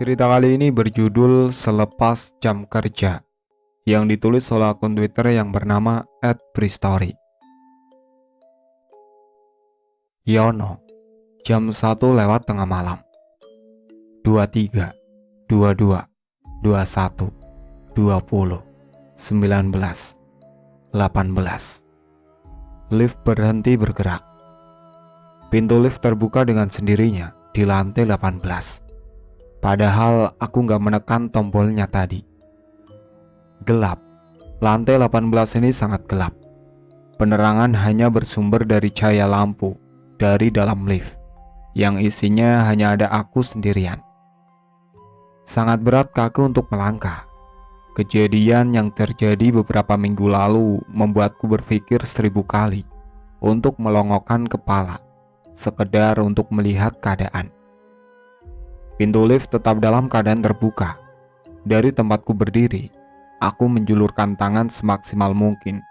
Cerita kali ini berjudul Selepas Jam Kerja, yang ditulis oleh akun Twitter yang bernama @prestory. Yono, jam 1 lewat tengah malam. 23, 22, 21, 20, 19, 18. Lift berhenti bergerak. Pintu lift terbuka dengan sendirinya di lantai 18. Padahal aku nggak menekan tombolnya tadi. Gelap. Lantai 18 ini sangat gelap. Penerangan hanya bersumber dari cahaya lampu dari dalam lift, yang isinya hanya ada aku sendirian. Sangat berat kaki untuk melangkah. Kejadian yang terjadi beberapa minggu lalu membuatku berpikir 1000 kali untuk melongokkan kepala, sekedar untuk melihat keadaan. Pintu lift tetap dalam keadaan terbuka. Dari tempatku berdiri, aku menjulurkan tangan semaksimal mungkin,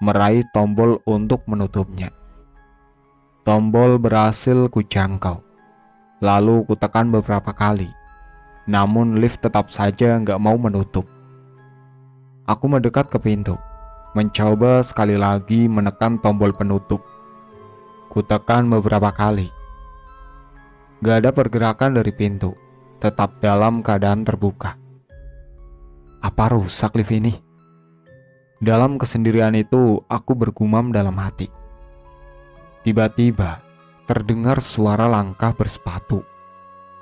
meraih tombol untuk menutupnya. Tombol berhasil kujangkau. Lalu kutekan beberapa kali, namun lift tetap saja nggak mau menutup. Aku mendekat ke pintu, mencoba sekali lagi menekan tombol penutup. Kutekan beberapa kali. Gak ada pergerakan dari pintu, tetap dalam keadaan terbuka. Apa rusak lift ini? Dalam kesendirian itu, aku bergumam dalam hati. Tiba-tiba, terdengar suara langkah bersepatu.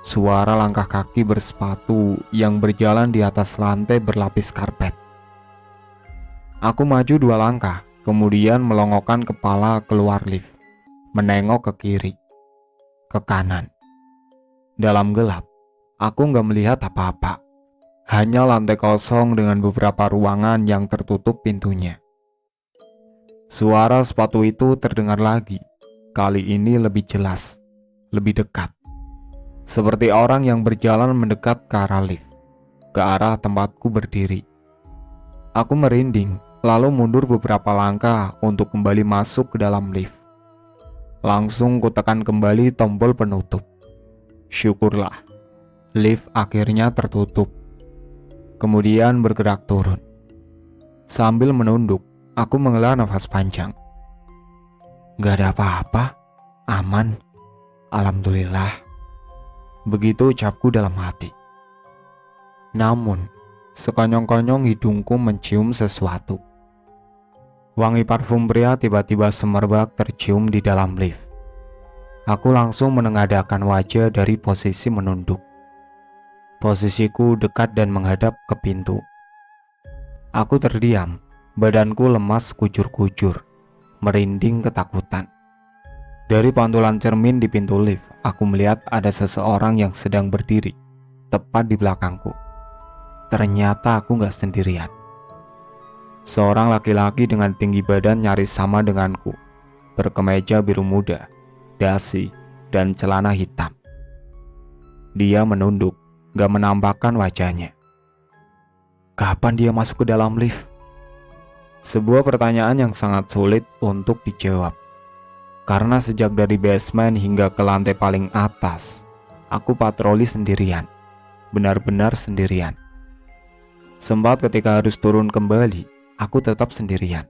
Suara langkah kaki bersepatu yang berjalan di atas lantai berlapis karpet. Aku maju 2 langkah, kemudian melongokkan kepala keluar lift, menengok ke kiri, ke kanan. Dalam gelap, aku nggak melihat apa-apa. Hanya lantai kosong dengan beberapa ruangan yang tertutup pintunya. Suara sepatu itu terdengar lagi. Kali ini lebih jelas, lebih dekat. Seperti orang yang berjalan mendekat ke arah lift, ke arah tempatku berdiri. Aku merinding, lalu mundur beberapa langkah untuk kembali masuk ke dalam lift. Langsung kutekan kembali tombol penutup. Syukurlah, lift akhirnya tertutup. Kemudian bergerak turun. Sambil menunduk, aku menghela nafas panjang. Gak ada apa-apa, aman, alhamdulillah. Begitu ucapku dalam hati. Namun, sekonyong-konyong hidungku mencium sesuatu. Wangi parfum pria tiba-tiba semerbak tercium di dalam lift. Aku langsung menengadahkan wajah dari posisi menunduk. Posisiku dekat dan menghadap ke pintu. Aku terdiam, badanku lemas kujur-kujur, merinding ketakutan. Dari pantulan cermin di pintu lift, aku melihat ada seseorang yang sedang berdiri, tepat di belakangku. Ternyata aku gak sendirian. Seorang laki-laki dengan tinggi badan nyaris sama denganku, berkemeja biru muda, dasi, dan celana hitam. Dia menunduk, gak menampakkan wajahnya. Kapan dia masuk ke dalam lift? Sebuah pertanyaan yang sangat sulit untuk dijawab. Karena sejak dari basement hingga ke lantai paling atas, aku patroli sendirian. Benar-benar sendirian. Sempat ketika harus turun kembali, aku tetap sendirian.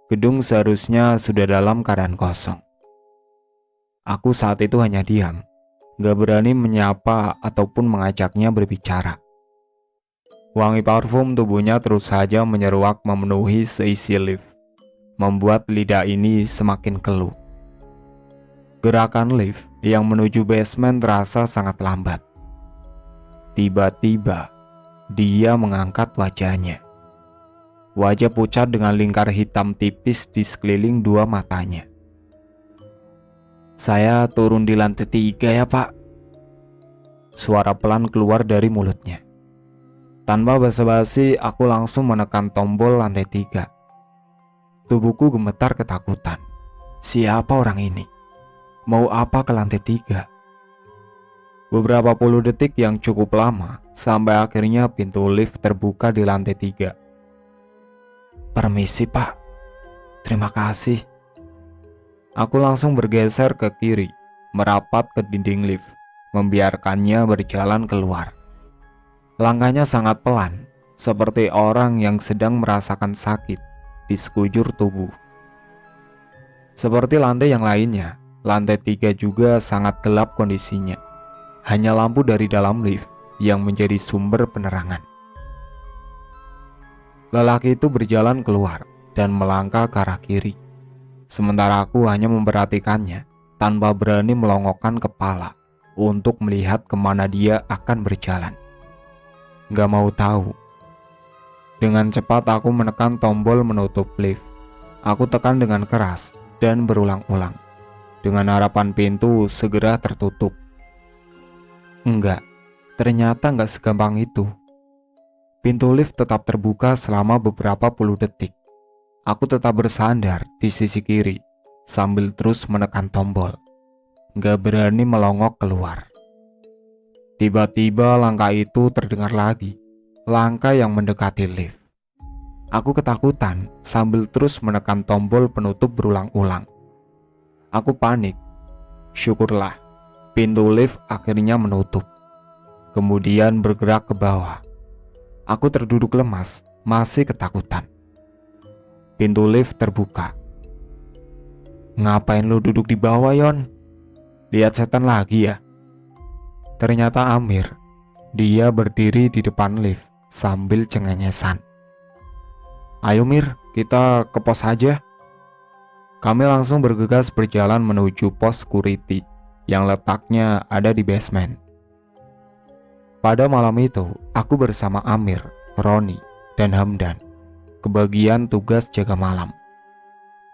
Gedung seharusnya sudah dalam keadaan kosong. Aku saat itu hanya diam, gak berani menyapa ataupun mengajaknya berbicara. Wangi parfum tubuhnya terus saja menyeruak memenuhi seisi lift, membuat lidah ini semakin keluh. Gerakan lift yang menuju basement terasa sangat lambat. Tiba-tiba, dia mengangkat wajahnya. Wajah pucat dengan lingkar hitam tipis di sekeliling 2 matanya. Saya turun di lantai 3 ya pak. Suara pelan keluar dari mulutnya. Tanpa basa-basi, aku langsung menekan tombol lantai 3. Tubuhku gemetar ketakutan. Siapa orang ini? Mau apa ke lantai 3? Beberapa puluh detik yang cukup lama, sampai akhirnya pintu lift terbuka di lantai 3. Permisi pak. Terima kasih. Aku langsung bergeser ke kiri, merapat ke dinding lift, membiarkannya berjalan keluar. Langkahnya sangat pelan, seperti orang yang sedang merasakan sakit di sekujur tubuh. Seperti lantai yang lainnya, lantai 3 juga sangat gelap kondisinya. Hanya lampu dari dalam lift yang menjadi sumber penerangan. Lelaki itu berjalan keluar dan melangkah ke arah kiri. Sementara aku hanya memperhatikannya tanpa berani melongokkan kepala untuk melihat kemana dia akan berjalan. Gak mau tahu. Dengan cepat aku menekan tombol menutup lift. Aku tekan dengan keras dan berulang-ulang, dengan harapan pintu segera tertutup. Enggak, ternyata enggak segampang itu. Pintu lift tetap terbuka selama beberapa puluh detik. Aku tetap bersandar di sisi kiri sambil terus menekan tombol. Gak berani melongok keluar. Tiba-tiba langkah itu terdengar lagi. Langkah yang mendekati lift. Aku ketakutan sambil terus menekan tombol penutup berulang-ulang. Aku panik. Syukurlah, pintu lift akhirnya menutup. Kemudian bergerak ke bawah. Aku terduduk lemas, masih ketakutan. Pintu lift terbuka. Ngapain lu duduk di bawah, Yon? Lihat setan lagi ya? Ternyata Amir. Dia berdiri di depan lift sambil cengengesan. Ayo Mir, kita ke pos aja. Kami langsung bergegas berjalan menuju pos security yang letaknya ada di basement. Pada malam itu, aku bersama Amir, Roni, dan Hamdan kebagian tugas jaga malam.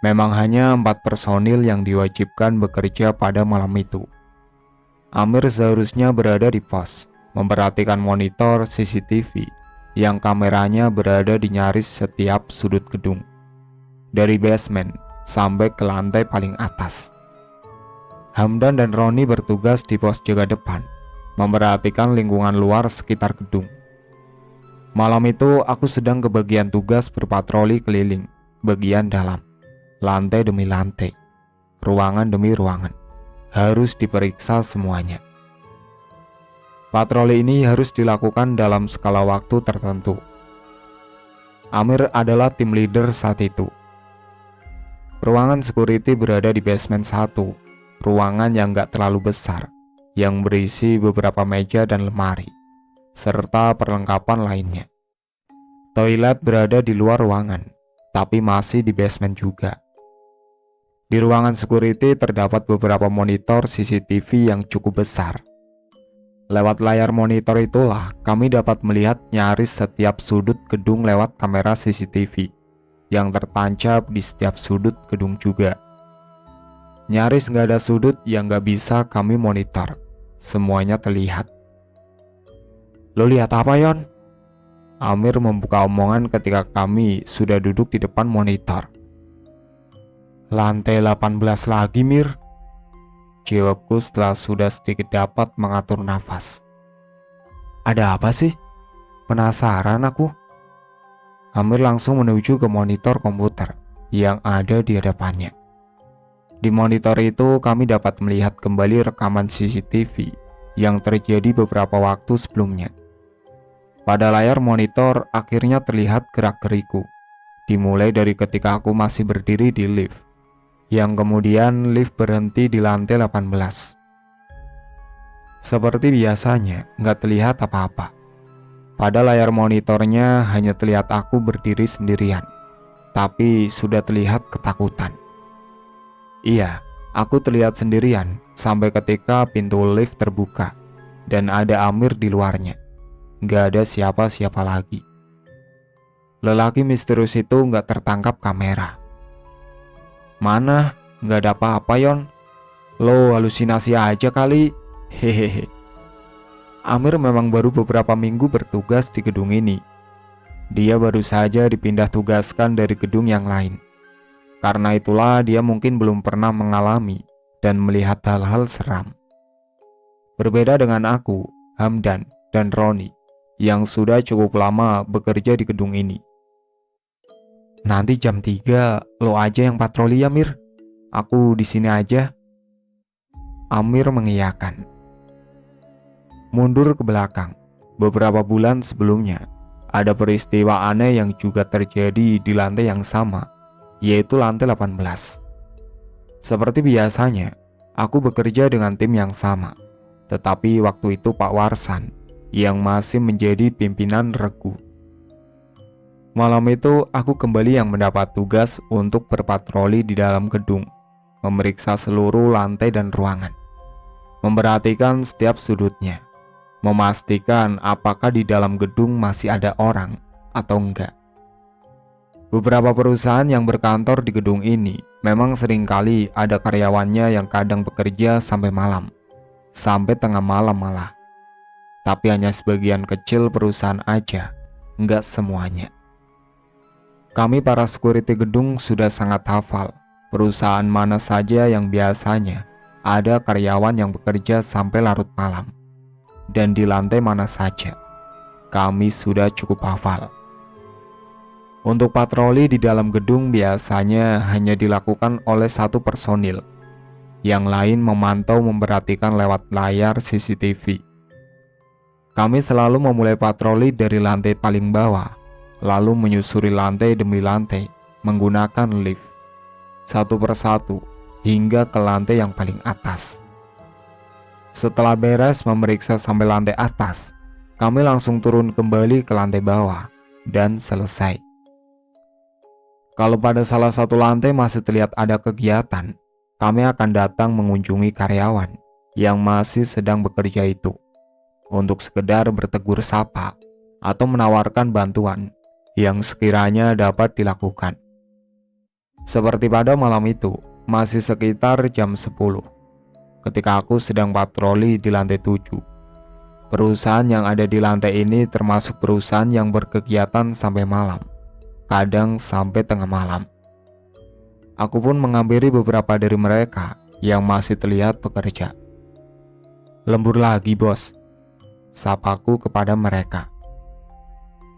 Memang hanya 4 personil yang diwajibkan bekerja pada malam itu. Amir seharusnya berada di pos, memperhatikan monitor CCTV yang kameranya berada di nyaris setiap sudut gedung, dari basement sampai ke lantai paling atas. Hamdan dan Roni bertugas di pos jaga depan, memperhatikan lingkungan luar sekitar gedung. Malam itu aku sedang kebagian tugas berpatroli keliling bagian dalam, lantai demi lantai, ruangan demi ruangan, harus diperiksa semuanya. Patroli ini harus dilakukan dalam skala waktu tertentu. Amir adalah tim leader saat itu. Ruangan security berada di basement 1, ruangan yang gak terlalu besar, yang berisi beberapa meja dan lemari, serta perlengkapan lainnya. Toilet berada di luar ruangan, tapi masih di basement juga. Di ruangan security terdapat beberapa monitor CCTV yang cukup besar. Lewat layar monitor itulah kami dapat melihat nyaris setiap sudut gedung lewat kamera CCTV yang tertancap di setiap sudut gedung juga. Nyaris nggak ada sudut yang nggak bisa kami monitor. Semuanya terlihat. Lo lihat apa, Yon? Amir membuka omongan ketika kami sudah duduk di depan monitor. Lantai 18 lagi, Mir. Jawabku setelah sudah sedikit dapat mengatur nafas. Ada apa sih? Penasaran aku. Amir langsung menuju ke monitor komputer yang ada di hadapannya. Di monitor itu kami dapat melihat kembali rekaman CCTV yang terjadi beberapa waktu sebelumnya. Pada layar monitor akhirnya terlihat gerak-geriku, dimulai dari ketika aku masih berdiri di lift, yang kemudian lift berhenti di lantai 18. Seperti biasanya, nggak terlihat apa-apa. Pada layar monitornya hanya terlihat aku berdiri sendirian, tapi sudah terlihat ketakutan. Iya, aku terlihat sendirian sampai ketika pintu lift terbuka dan ada Amir di luarnya. Nggak ada siapa-siapa lagi. Lelaki misterius itu nggak tertangkap kamera. Mana? Nggak ada apa-apa, Yon. Lo halusinasi aja kali. Hehehe. Amir memang baru beberapa minggu bertugas di gedung ini. Dia baru saja dipindah tugaskan dari gedung yang lain. Karena itulah dia mungkin belum pernah mengalami dan melihat hal-hal seram. Berbeda dengan aku, Hamdan, dan Roni yang sudah cukup lama bekerja di gedung ini. Nanti jam 3 lo aja yang patroli ya, Mir. Aku di sini aja. Amir mengiyakan. Mundur ke belakang, beberapa bulan sebelumnya, ada peristiwa aneh yang juga terjadi di lantai yang sama, yaitu lantai 18. Seperti biasanya, aku bekerja dengan tim yang sama, tetapi waktu itu Pak Warsan yang masih menjadi pimpinan regu. Malam itu aku kembali yang mendapat tugas untuk berpatroli di dalam gedung, memeriksa seluruh lantai dan ruangan, memperhatikan setiap sudutnya, memastikan apakah di dalam gedung masih ada orang atau enggak. Beberapa perusahaan yang berkantor di gedung ini memang seringkali ada karyawannya yang kadang bekerja sampai malam, sampai tengah malam malah. Tapi hanya sebagian kecil perusahaan aja, enggak semuanya. Kami para security gedung sudah sangat hafal perusahaan mana saja yang biasanya ada karyawan yang bekerja sampai larut malam, dan di lantai mana saja. Kami sudah cukup hafal. Untuk patroli di dalam gedung biasanya hanya dilakukan oleh satu personil. Yang lain memantau memperhatikan lewat layar CCTV. Kami selalu memulai patroli dari lantai paling bawah, lalu menyusuri lantai demi lantai menggunakan lift, satu persatu hingga ke lantai yang paling atas. Setelah beres memeriksa sampai lantai atas, kami langsung turun kembali ke lantai bawah dan selesai. Kalau pada salah satu lantai masih terlihat ada kegiatan, kami akan datang mengunjungi karyawan yang masih sedang bekerja itu untuk sekedar bertegur sapa atau menawarkan bantuan yang sekiranya dapat dilakukan. Seperti pada malam itu, masih sekitar jam 10, ketika aku sedang patroli di lantai 7. Perusahaan yang ada di lantai ini termasuk perusahaan yang berkegiatan sampai malam, kadang sampai tengah malam. Aku pun menghampiri beberapa dari mereka yang masih terlihat bekerja. "Lembur lagi, bos," sapaku kepada mereka.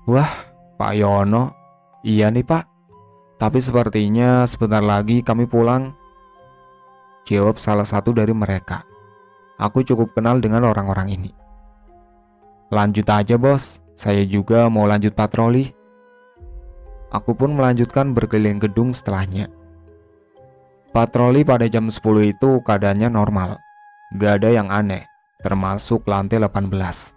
"Wah, Pak Yono, iya nih Pak, tapi sepertinya sebentar lagi kami pulang," jawab salah satu dari mereka. Aku cukup kenal dengan orang-orang ini. "Lanjut aja bos, saya juga mau lanjut patroli." Aku pun melanjutkan berkeliling gedung setelahnya. Patroli pada jam 10 itu keadaannya normal, gak ada yang aneh, termasuk lantai 18.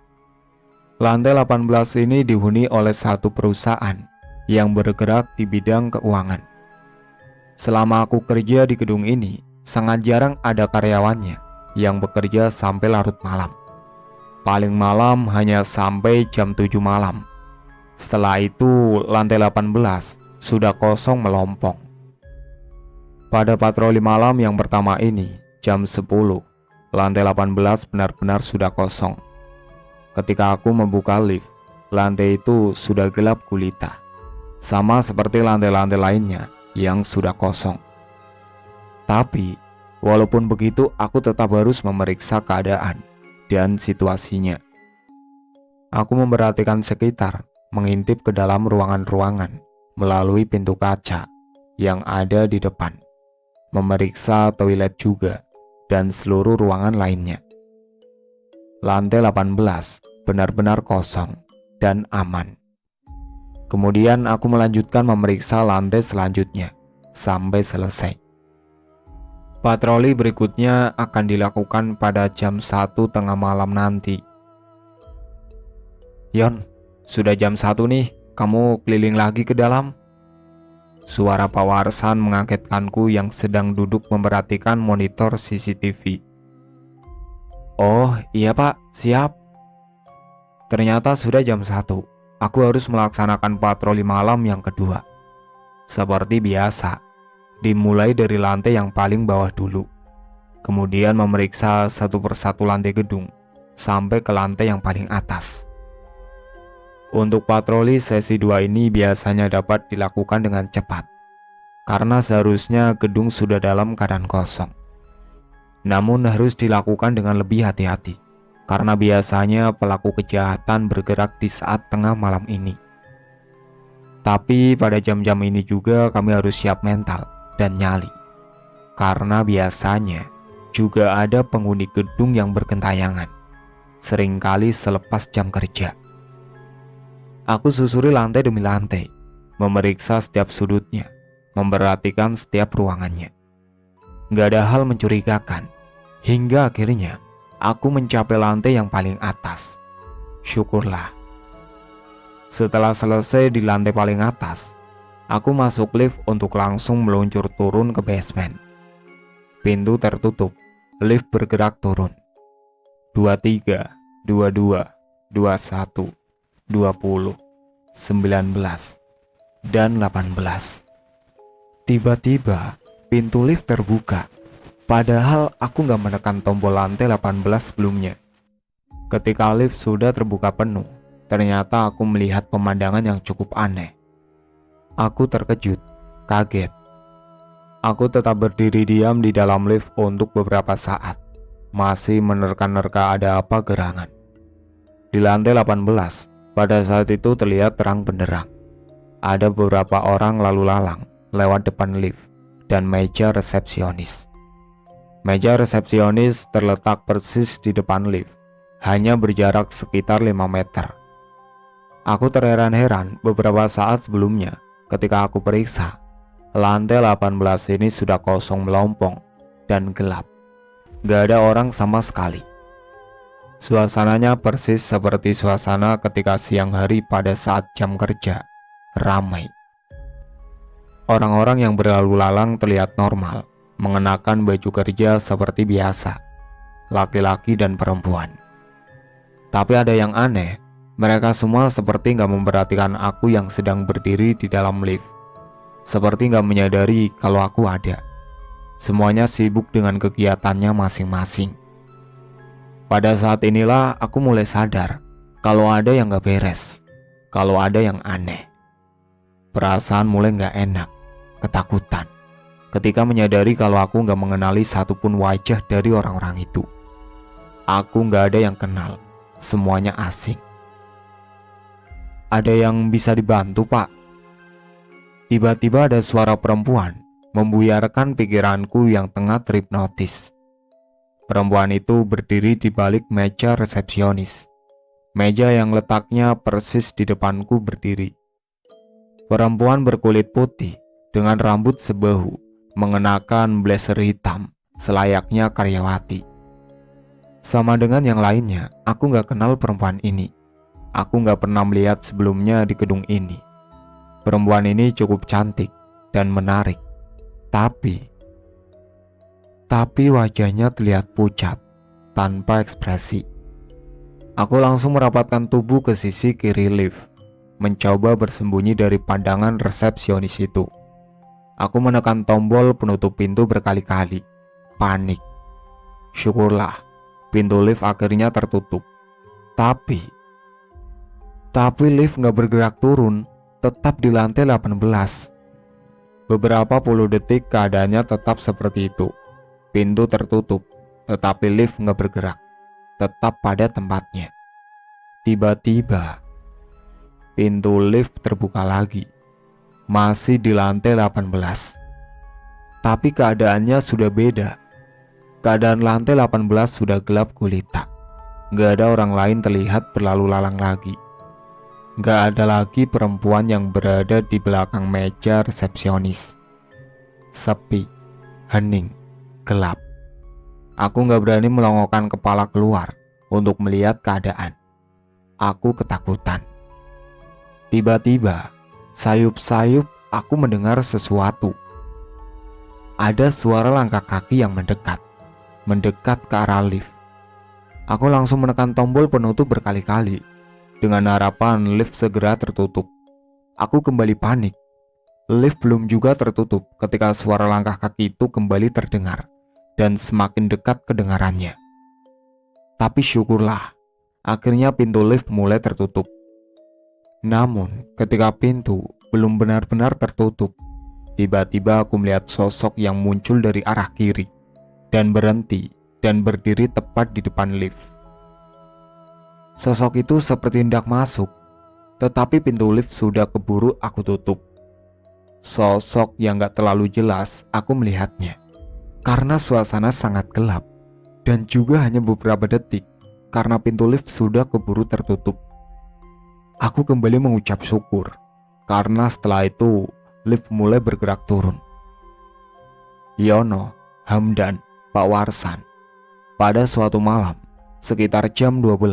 Lantai 18 ini dihuni oleh satu perusahaan yang bergerak di bidang keuangan. Selama aku kerja di gedung ini, sangat jarang ada karyawannya yang bekerja sampai larut malam. Paling malam hanya sampai jam 7 malam. Setelah itu, lantai 18 sudah kosong melompong. Pada patroli malam yang pertama ini, jam 10, lantai 18 benar-benar sudah kosong. Ketika aku membuka lift, lantai itu sudah gelap gulita, sama seperti lantai-lantai lainnya yang sudah kosong. Tapi, walaupun begitu, aku tetap harus memeriksa keadaan dan situasinya. Aku memperhatikan sekitar, mengintip ke dalam ruangan-ruangan melalui pintu kaca yang ada di depan, memeriksa toilet juga dan seluruh ruangan lainnya. Lantai 18 benar-benar kosong dan aman. Kemudian aku melanjutkan memeriksa lantai selanjutnya sampai selesai. Patroli berikutnya akan dilakukan pada jam 1 tengah malam nanti. "Yon, sudah jam 1 nih, kamu keliling lagi ke dalam?" Suara Pak Warsan mengagetkanku yang sedang duduk memperhatikan monitor CCTV. "Oh iya Pak, siap." Ternyata sudah jam 1, aku harus melaksanakan patroli malam yang kedua. Seperti biasa, dimulai dari lantai yang paling bawah dulu, kemudian memeriksa satu persatu lantai gedung, sampai ke lantai yang paling atas. Untuk patroli sesi 2 ini biasanya dapat dilakukan dengan cepat, karena seharusnya gedung sudah dalam keadaan kosong. Namun harus dilakukan dengan lebih hati-hati, karena biasanya pelaku kejahatan bergerak di saat tengah malam ini. Tapi pada jam-jam ini juga kami harus siap mental dan nyali, karena biasanya juga ada penghuni gedung yang bergentayangan, seringkali selepas jam kerja. Aku susuri lantai demi lantai, memeriksa setiap sudutnya, memperhatikan setiap ruangannya. Gak ada hal mencurigakan, hingga akhirnya aku mencapai lantai yang paling atas. Syukurlah. Setelah selesai di lantai paling atas, aku masuk lift untuk langsung meluncur turun ke basement. Pintu tertutup, lift bergerak turun. 23, 22, 21, 20, 19, dan 18. Tiba-tiba pintu lift terbuka, padahal aku gak menekan tombol lantai 18 sebelumnya. Ketika lift sudah terbuka penuh, ternyata aku melihat pemandangan yang cukup aneh. Aku terkejut, kaget. Aku tetap berdiri diam di dalam lift untuk beberapa saat, masih menerka-nerka ada apa gerangan. Di lantai 18, pada saat itu terlihat terang benderang. Ada beberapa orang lalu lalang lewat depan lift dan meja resepsionis. Meja resepsionis terletak persis di depan lift, hanya berjarak sekitar 5 meter. Aku terheran-heran beberapa saat sebelumnya ketika aku periksa, lantai 18 ini sudah kosong melompong dan gelap. Gak ada orang sama sekali. Suasananya persis seperti suasana ketika siang hari pada saat jam kerja, ramai. Orang-orang yang berlalu lalang terlihat normal, mengenakan baju kerja seperti biasa, laki-laki dan perempuan. Tapi ada yang aneh, mereka semua seperti gak memperhatikan aku yang sedang berdiri di dalam lift. Seperti gak menyadari kalau aku ada. Semuanya sibuk dengan kegiatannya masing-masing. Pada saat inilah aku mulai sadar kalau ada yang gak beres, kalau ada yang aneh. Perasaan mulai gak enak, ketakutan, ketika menyadari kalau aku gak mengenali satupun wajah dari orang-orang itu. Aku gak ada yang kenal, semuanya asing. Ada yang bisa dibantu, Pak? Tiba-tiba ada suara perempuan membuyarkan pikiranku yang tengah terhipnotis. Perempuan itu berdiri di balik meja resepsionis. Meja yang letaknya persis di depanku berdiri. Perempuan berkulit putih dengan rambut sebahu, mengenakan blazer hitam selayaknya karyawati. Sama dengan yang lainnya, aku gak kenal perempuan ini. Aku gak pernah melihat sebelumnya di gedung ini. Perempuan ini cukup cantik dan menarik, tapi wajahnya terlihat pucat, tanpa ekspresi. Aku langsung merapatkan tubuh ke sisi kiri lift, mencoba bersembunyi dari pandangan resepsionis itu. Aku menekan tombol penutup pintu berkali-kali, panik. Syukurlah, pintu lift akhirnya tertutup. Tapi lift gak bergerak turun, tetap di lantai 18. Beberapa puluh detik keadaannya tetap seperti itu. Pintu tertutup, tetapi lift gak bergerak, tetap pada tempatnya. Tiba-tiba, pintu lift terbuka lagi, masih di lantai 18. Tapi keadaannya sudah beda. Keadaan lantai 18 sudah gelap gulita. Gak ada orang lain terlihat berlalu lalang lagi. Gak ada lagi perempuan yang berada di belakang meja resepsionis. Sepi, hening, gelap. Aku gak berani melongokkan kepala keluar untuk melihat keadaan. Aku ketakutan. Tiba-tiba, sayup-sayup aku mendengar sesuatu. Ada suara langkah kaki yang mendekat ke arah lift. Aku langsung menekan tombol penutup berkali-kali, dengan harapan lift segera tertutup. Aku kembali panik. Lift belum juga tertutup ketika suara langkah kaki itu kembali terdengar dan semakin dekat kedengarannya. Tapi syukurlah, akhirnya pintu lift mulai tertutup. Namun, ketika pintu belum benar-benar tertutup, tiba-tiba aku melihat sosok yang muncul dari arah kiri dan berhenti dan berdiri tepat di depan lift. Sosok itu seperti hendak masuk, tetapi pintu lift sudah keburu aku tutup. Sosok yang gak terlalu jelas aku melihatnya, karena suasana sangat gelap, dan juga hanya beberapa detik karena pintu lift sudah keburu tertutup. Aku kembali mengucap syukur karena setelah itu lift mulai bergerak turun. Yono, Hamdan, Pak Warsan. Pada suatu malam, sekitar jam 12.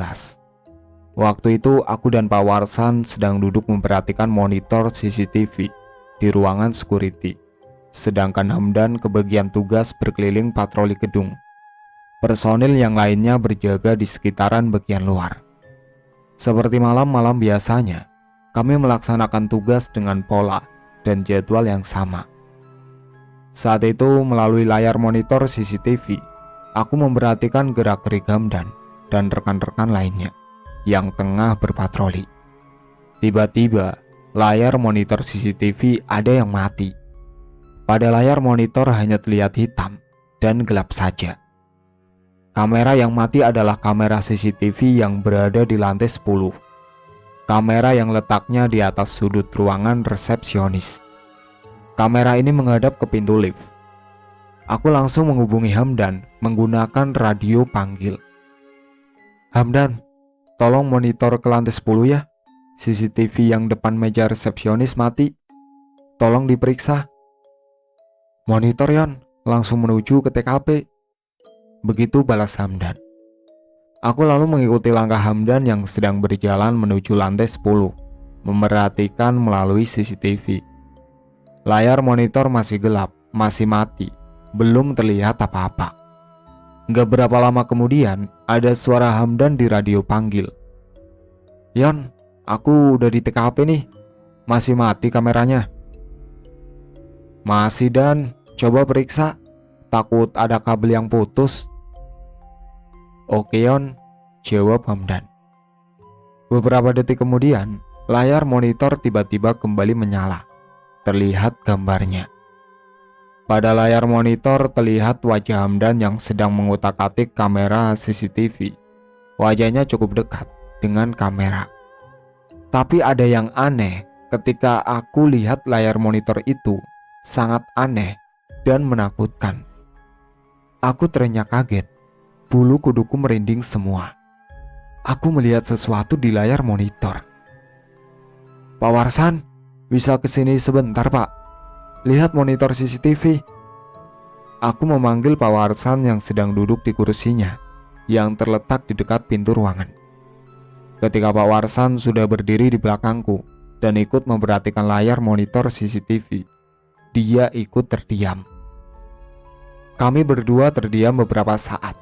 Waktu itu aku dan Pak Warsan sedang duduk memperhatikan monitor CCTV di ruangan security. Sedangkan Hamdan kebagian tugas berkeliling patroli gedung. Personil yang lainnya berjaga di sekitaran bagian luar. Seperti malam-malam biasanya, kami melaksanakan tugas dengan pola dan jadwal yang sama. Saat itu melalui layar monitor CCTV, aku memperhatikan gerak-gerik Hamdan dan rekan-rekan lainnya yang tengah berpatroli. Tiba-tiba, layar monitor CCTV ada yang mati. Pada layar monitor hanya terlihat hitam dan gelap saja. Kamera yang mati adalah kamera CCTV yang berada di lantai 10. Kamera yang letaknya di atas sudut ruangan resepsionis. Kamera ini menghadap ke pintu lift. Aku langsung menghubungi Hamdan menggunakan radio panggil. Hamdan, tolong monitor ke lantai 10 ya. CCTV yang depan meja resepsionis mati. Tolong diperiksa. Monitor Yon, langsung menuju ke TKP. Begitu balas Hamdan. Aku lalu mengikuti langkah Hamdan yang sedang berjalan menuju lantai 10, memerhatikan melalui CCTV. Layar monitor masih gelap, masih mati, belum terlihat apa-apa. Gak berapa lama kemudian, ada suara Hamdan di radio panggil. Yon, aku udah di TKP nih, masih mati kameranya. Masih Dan, coba periksa, takut ada kabel yang putus. Oke Yon, jawab Hamdan. Beberapa detik kemudian, layar monitor tiba-tiba kembali menyala. Terlihat gambarnya. Pada layar monitor terlihat wajah Hamdan yang sedang mengutak-atik kamera CCTV. Wajahnya cukup dekat dengan kamera. Tapi ada yang aneh ketika aku lihat layar monitor itu, sangat aneh dan menakutkan. Aku terenyah kaget. Bulu kuduku merinding semua. Aku melihat sesuatu di layar monitor. Pak Warsan, bisa kesini sebentar Pak? Lihat monitor CCTV. Aku memanggil Pak Warsan yang sedang duduk di kursinya, yang terletak di dekat pintu ruangan. Ketika Pak Warsan sudah berdiri di belakangku dan ikut memperhatikan layar monitor CCTV, dia ikut terdiam. Kami berdua terdiam beberapa saat.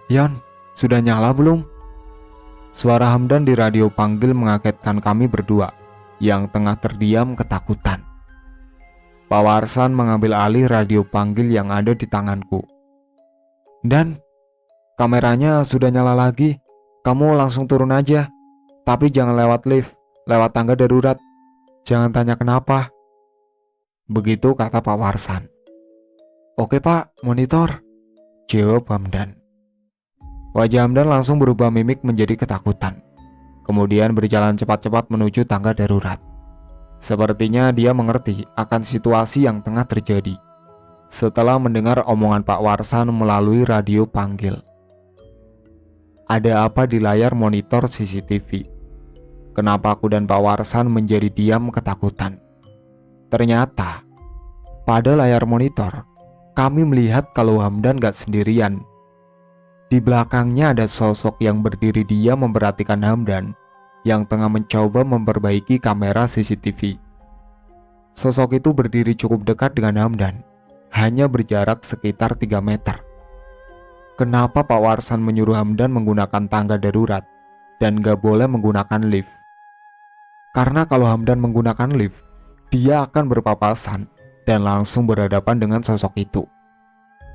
Yon, sudah nyala belum? Suara Hamdan di radio panggil mengagetkan kami berdua yang tengah terdiam ketakutan. Pak Warsan mengambil alih radio panggil yang ada di tanganku. Dan, kameranya sudah nyala lagi. Kamu langsung turun aja. Tapi jangan lewat lift, lewat tangga darurat. Jangan tanya kenapa. Begitu kata Pak Warsan. Oke Pak, monitor, jawab Hamdan. Wajah Hamdan langsung berubah mimik menjadi ketakutan. Kemudian berjalan cepat-cepat menuju tangga darurat. Sepertinya dia mengerti akan situasi yang tengah terjadi. Setelah mendengar omongan Pak Warsan melalui radio panggil. Ada apa di layar monitor CCTV? Kenapa aku dan Pak Warsan menjadi diam ketakutan? Ternyata, pada layar monitor, kami melihat kalau Hamdan gak sendirian. Di belakangnya ada sosok yang berdiri diam memperhatikan Hamdan yang tengah mencoba memperbaiki kamera CCTV. Sosok itu berdiri cukup dekat dengan Hamdan, hanya berjarak sekitar 3 meter. Kenapa Pak Warsan menyuruh Hamdan menggunakan tangga darurat dan gak boleh menggunakan lift? Karena kalau Hamdan menggunakan lift, dia akan berpapasan dan langsung berhadapan dengan sosok itu.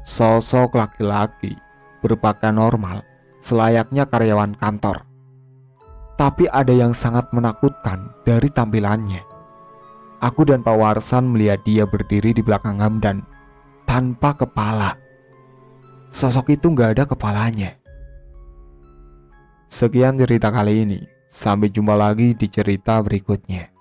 Sosok laki-laki berpakaian normal, selayaknya karyawan kantor. Tapi ada yang sangat menakutkan dari tampilannya. Aku dan Pak Warsan melihat dia berdiri di belakang Hamdan, tanpa kepala. Sosok itu gak ada kepalanya. Sekian cerita kali ini, sampai jumpa lagi di cerita berikutnya.